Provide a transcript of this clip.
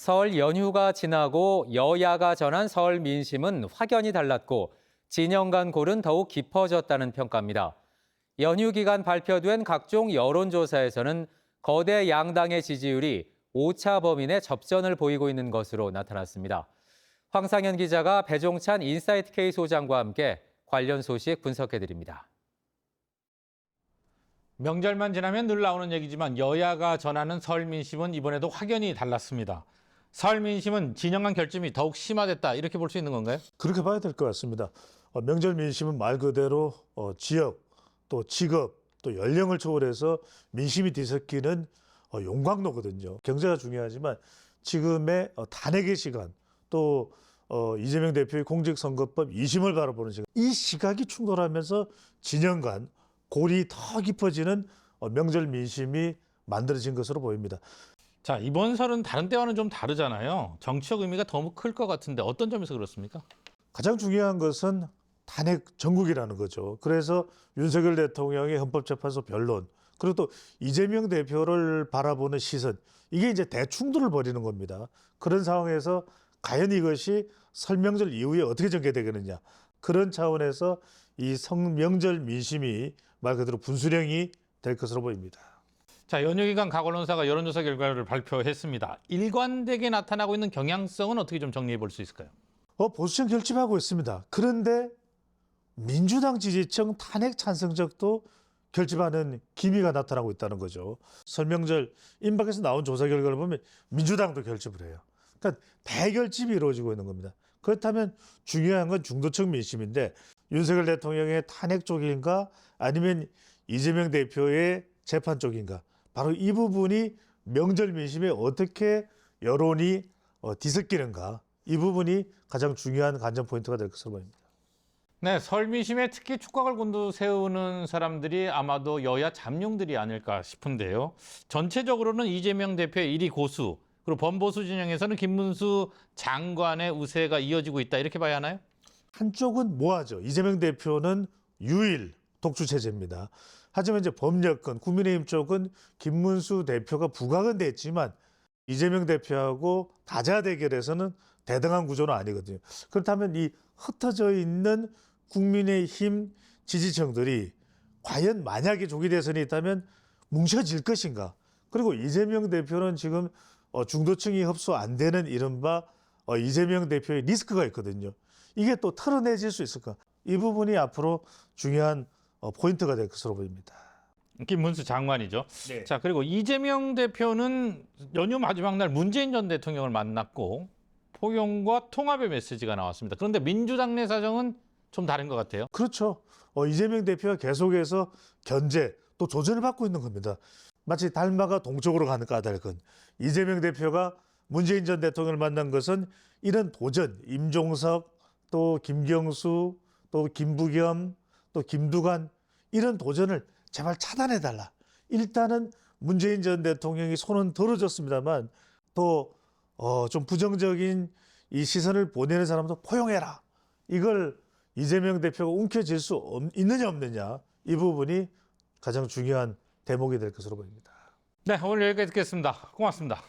설 연휴가 지나고 여야가 전한 설 민심은 확연히 달랐고 진영 간 골은 더욱 깊어졌다는 평가입니다. 연휴 기간 발표된 각종 여론조사에서는 거대 양당의 지지율이 오차 범위 내 접전을 보이고 있는 것으로 나타났습니다. 황상현 기자가 배종찬 인사이트 K 소장과 함께 관련 소식 분석해드립니다. 명절만 지나면 늘 나오는 얘기지만 여야가 전하는 설 민심은 이번에도 확연히 달랐습니다. 설 민심은 진영 간 결집이 더욱 심화됐다 이렇게 볼 수 있는 건가요? 그렇게 봐야 될 것 같습니다. 명절 민심은 말 그대로 지역, 또 직업, 또 연령을 초월해서 민심이 뒤섞이는 용광로거든요. 경제가 중요하지만 지금의 탄핵의 시간, 또 이재명 대표의 공직선거법 2심을 바라보는 시간, 이 시각이 충돌하면서 진영 간 골이 더 깊어지는 명절 민심이 만들어진 것으로 보입니다. 자, 이번 설은 다른 때와는 좀 다르잖아요. 정치적 의미가 더 클 것 같은데 어떤 점에서 그렇습니까? 가장 중요한 것은 탄핵 전국이라는 거죠. 그래서 윤석열 대통령의 헌법재판소 변론, 그리고 또 이재명 대표를 바라보는 시선, 이게 이제 대충돌을 벌이는 겁니다. 그런 상황에서 과연 이것이 설명절 이후에 어떻게 전개되겠느냐, 그런 차원에서 이 명절 민심이 말 그대로 분수령이 될 것으로 보입니다. 자, 연휴 기간 각 언론사가 여론조사 결과를 발표했습니다. 일관되게 나타나고 있는 경향성은 어떻게 좀 정리해 볼 수 있을까요? 보수층 결집하고 있습니다. 그런데 민주당 지지층 탄핵 찬성적도 결집하는 기미가 나타나고 있다는 거죠. 설명절 임박에서 나온 조사 결과를 보면 민주당도 결집을 해요. 그러니까 대결집이 이루어지고 있는 겁니다. 그렇다면 중요한 건 중도층 민심인데 윤석열 대통령의 탄핵 쪽인가 아니면 이재명 대표의 재판 쪽인가, 바로 이 부분이 명절 민심에 어떻게 여론이 뒤섞이는가, 이 부분이 가장 중요한 관전 포인트가 될 것으로 보입니다. 네, 설 민심에 특히 촉각을 곤두세우는 사람들이 아마도 여야 잠룡들이 아닐까 싶은데요. 전체적으로는 이재명 대표의 1위 고수, 그리고 범보수 진영에서는 김문수 장관의 우세가 이어지고 있다 이렇게 봐야 하나요? 한쪽은 뭐하죠? 이재명 대표는 유일 독주 체제입니다. 하지만 이제 범여권, 국민의힘 쪽은 김문수 대표가 부각은 됐지만 이재명 대표하고 다자 대결에서는 대등한 구조는 아니거든요. 그렇다면 이 흩어져 있는 국민의힘 지지층들이 과연 만약에 조기 대선이 있다면 뭉쳐질 것인가? 그리고 이재명 대표는 지금 중도층이 흡수 안 되는 이른바 이재명 대표의 리스크가 있거든요. 이게 또 털어내질 수 있을까? 이 부분이 앞으로 중요한 포인트가 될 것으로 보입니다. 김문수 장관이죠. 네. 자, 그리고 이재명 대표는 연휴 마지막 날 문재인 전 대통령을 만났고 포용과 통합의 메시지가 나왔습니다. 그런데 민주당 내 사정은 좀 다른 것 같아요. 그렇죠. 이재명 대표가 계속해서 견제 또 조전을 받고 있는 겁니다. 마치 달마가 동쪽으로 가는 까닭은 이재명 대표가 문재인 전 대통령을 만난 것은 이런 도전, 임종석, 또 김경수, 또 김부겸, 또 김두관, 이런 도전을 제발 차단해달라. 일단은 문재인 전 대통령이 손은 덜어졌습니다만 또 좀 부정적인 이 시선을 보내는 사람도 포용해라. 이걸 이재명 대표가 움켜쥘 수 있느냐 없느냐, 이 부분이 가장 중요한 대목이 될 것으로 보입니다. 네, 오늘 여기까지 듣겠습니다. 고맙습니다.